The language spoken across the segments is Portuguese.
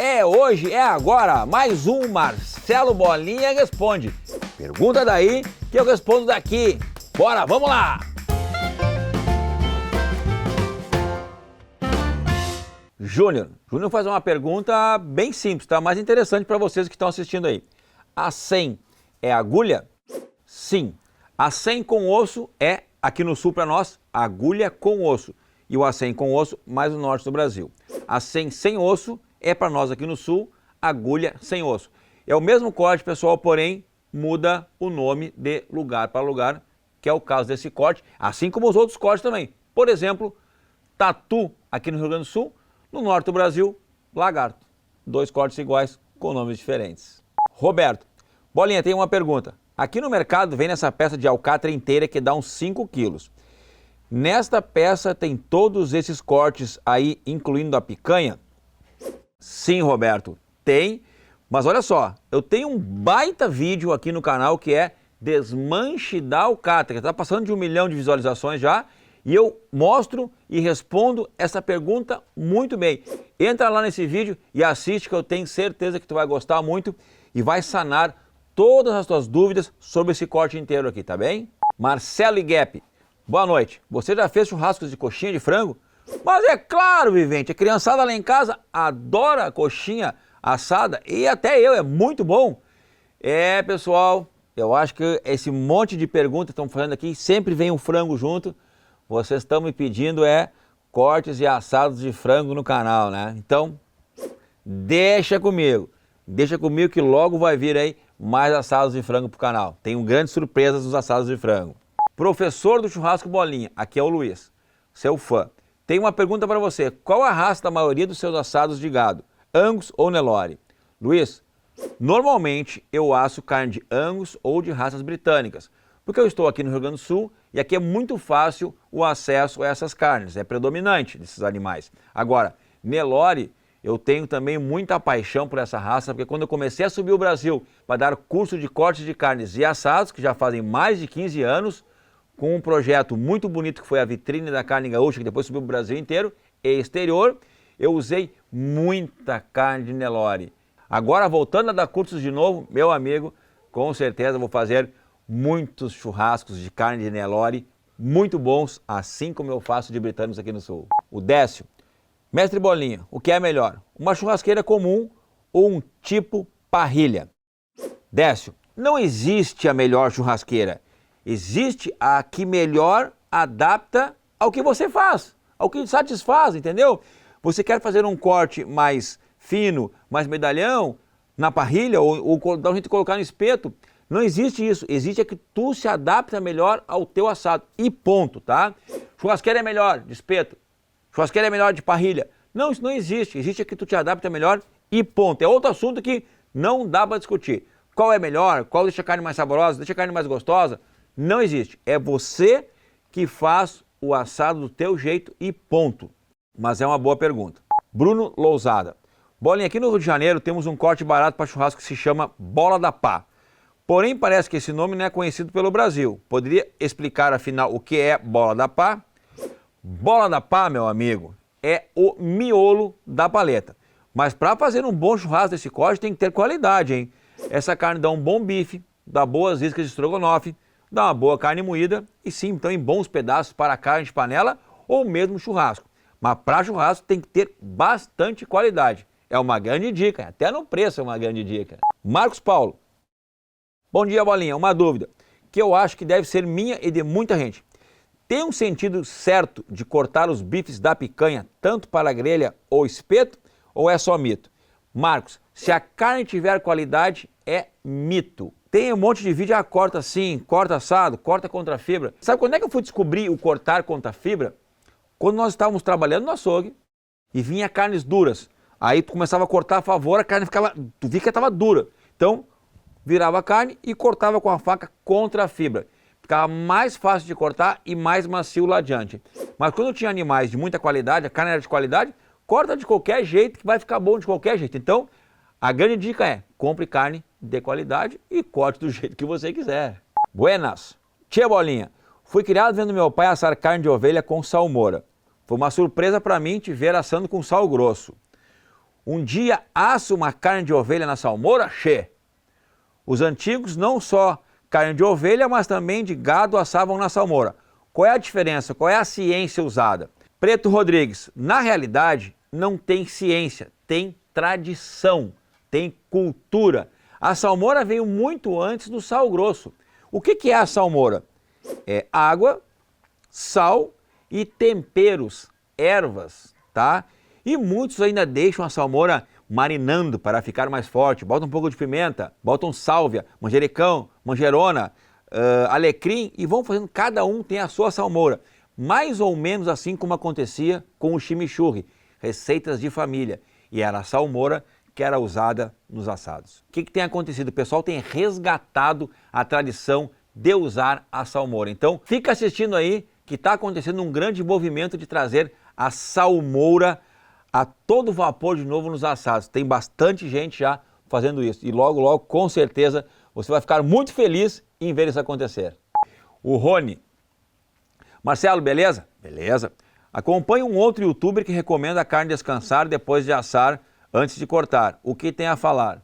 É hoje, é agora, mais um Marcelo Bolinha Responde. Pergunta daí que eu respondo daqui. Bora, vamos lá! Júnior faz uma pergunta bem simples, tá? Mais interessante para vocês que estão assistindo aí. A 100 é agulha? Sim. A 100 com osso é, aqui no sul para nós, agulha com osso. E o A100 com osso, mais no norte do Brasil. A 100 sem osso é para nós aqui no sul, agulha sem osso. É o mesmo corte, pessoal, porém muda o nome de lugar para lugar, que é o caso desse corte, assim como os outros cortes também. Por exemplo, tatu aqui no Rio Grande do Sul, no norte do Brasil, lagarto. Dois cortes iguais com nomes diferentes. Roberto, Bolinha, tem uma pergunta. Aqui no mercado vem nessa peça de alcatra inteira que dá uns 5 quilos. Nesta peça tem todos esses cortes aí, incluindo a picanha? Sim, Roberto, tem. Mas olha só, eu tenho um baita vídeo aqui no canal que é Desmanche da Alcatra, que está passando de 1 milhão de visualizações já, e eu mostro e respondo essa pergunta muito bem. Entra lá nesse vídeo e assiste, que eu tenho certeza que tu vai gostar muito e vai sanar todas as tuas dúvidas sobre esse corte inteiro aqui, tá bem? Marcelo Iguepe, boa noite. Você já fez churrascos de coxinha de frango? Mas é claro, vivente, a criançada lá em casa adora a coxinha assada e até eu, é muito bom. É, pessoal, eu acho que esse monte de perguntas que estão fazendo aqui, sempre vem um frango junto. Vocês estão me pedindo cortes e assados de frango no canal, né? Então, deixa comigo que logo vai vir aí mais assados de frango pro canal. Tenho grandes surpresas dos assados de frango. Professor do Churrasco Bolinha, aqui é o Luiz, seu fã. Tem uma pergunta para você. Qual a raça da maioria dos seus assados de gado? Angus ou Nelore? Luiz, normalmente eu asso carne de Angus ou de raças britânicas, porque eu estou aqui no Rio Grande do Sul e aqui é muito fácil o acesso a essas carnes, é predominante desses animais. Agora, Nelore, eu tenho também muita paixão por essa raça, porque quando eu comecei a subir o Brasil para dar curso de cortes de carnes e assados, que já fazem mais de 15 anos, com um projeto muito bonito que foi a Vitrine da Carne Gaúcha, que depois subiu o Brasil inteiro e exterior, eu usei muita carne de Nelore. Agora, voltando a dar cursos de novo, meu amigo, com certeza vou fazer muitos churrascos de carne de Nelore, muito bons, assim como eu faço de britânicos aqui no sul. O Décio, mestre Bolinha, o que é melhor? Uma churrasqueira comum ou um tipo parrilha? Décio, não existe a melhor churrasqueira. Existe a que melhor adapta ao que você faz, ao que satisfaz, entendeu? Você quer fazer um corte mais fino, mais medalhão, na parrilha ou dar um jeito de colocar no espeto? Não existe isso. Existe a que tu se adapta melhor ao teu assado. E ponto, tá? Churrasqueira é melhor de espeto. Churrasqueira é melhor de parrilha. Não, isso não existe. Existe a que tu te adapta melhor e ponto. É outro assunto que não dá para discutir. Qual é melhor? Qual deixa a carne mais saborosa? Deixa a carne mais gostosa? Não existe. É você que faz o assado do teu jeito e ponto. Mas é uma boa pergunta. Bruno Lousada. Bolinha, aqui no Rio de Janeiro temos um corte barato para churrasco que se chama Bola da Pá. Porém, parece que esse nome não é conhecido pelo Brasil. Poderia explicar, afinal, o que é Bola da Pá? Bola da Pá, meu amigo, é o miolo da paleta. Mas para fazer um bom churrasco desse corte tem que ter qualidade, hein? Essa carne dá um bom bife, dá boas iscas de estrogonofe, dá uma boa carne moída e sim, então em bons pedaços para carne de panela ou mesmo churrasco. Mas para churrasco tem que ter bastante qualidade. É uma grande dica, até no preço é uma grande dica. Marcos Paulo. Bom dia, Bolinha. Uma dúvida, que eu acho que deve ser minha e de muita gente. Tem um sentido certo de cortar os bifes da picanha, tanto para a grelha ou espeto, ou é só mito? Marcos, se a carne tiver qualidade, é mito. Tem um monte de vídeo, corta assim, corta assado, corta contra a fibra. Sabe quando é que eu fui descobrir o cortar contra a fibra? Quando nós estávamos trabalhando no açougue e vinha carnes duras. Aí tu começava a cortar a favor, a carne ficava, tu via que estava dura. Então, virava a carne e cortava com a faca contra a fibra. Ficava mais fácil de cortar e mais macio lá adiante. Mas quando tinha animais de muita qualidade, a carne era de qualidade, corta de qualquer jeito que vai ficar bom de qualquer jeito. Então, a grande dica é, compre carne de qualidade e corte do jeito que você quiser. Buenas! Tia Bolinha, fui criado vendo meu pai assar carne de ovelha com salmoura. Foi uma surpresa para mim te ver assando com sal grosso. Um dia assa uma carne de ovelha na salmoura? Che! Os antigos não só carne de ovelha, mas também de gado assavam na salmoura. Qual é a diferença? Qual é a ciência usada? Preto Rodrigues, na realidade não tem ciência, tem tradição, tem cultura. A salmoura veio muito antes do sal grosso. O que é a salmoura? É água, sal e temperos, ervas, tá? E muitos ainda deixam a salmoura marinando para ficar mais forte. Bota um pouco de pimenta, botam sálvia, manjericão, manjerona, alecrim e vão fazendo, cada um tem a sua salmoura. Mais ou menos assim como acontecia com o chimichurri, receitas de família. E era a salmoura que era usada nos assados. O que tem acontecido? O pessoal tem resgatado a tradição de usar a salmoura. Então, fica assistindo aí que está acontecendo um grande movimento de trazer a salmoura a todo vapor de novo nos assados. Tem bastante gente já fazendo isso. E logo, logo, com certeza, você vai ficar muito feliz em ver isso acontecer. O Rony. Marcelo, beleza? Beleza. Acompanhe um outro youtuber que recomenda a carne descansar depois de assar antes de cortar. O que tem a falar?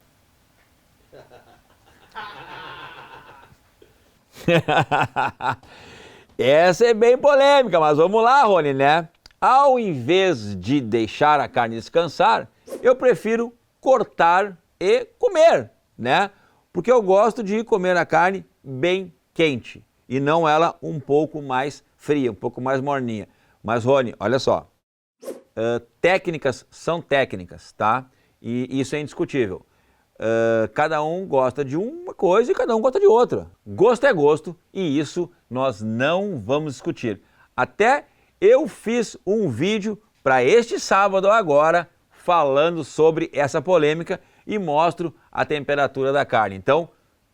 Essa é bem polêmica, mas vamos lá, Rony, né? Ao invés de deixar a carne descansar, eu prefiro cortar e comer, né? Porque eu gosto de comer a carne bem quente e não ela um pouco mais fria, um pouco mais morninha. Mas, Rony, olha só, técnicas são técnicas, tá? E isso é indiscutível. Cada um gosta de uma coisa e cada um gosta de outra. Gosto é gosto e isso nós não vamos discutir. Até eu fiz um vídeo para este sábado agora falando sobre essa polêmica e mostro a temperatura da carne. Então,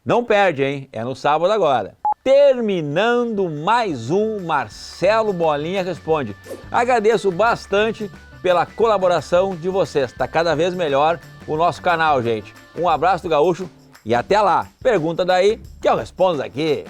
não perde, hein? É no sábado agora. Terminando mais um Marcelo Bolinha Responde. Agradeço bastante pela colaboração de vocês. Está cada vez melhor o nosso canal, gente. Um abraço do Gaúcho e até lá. Pergunta daí que eu respondo aqui.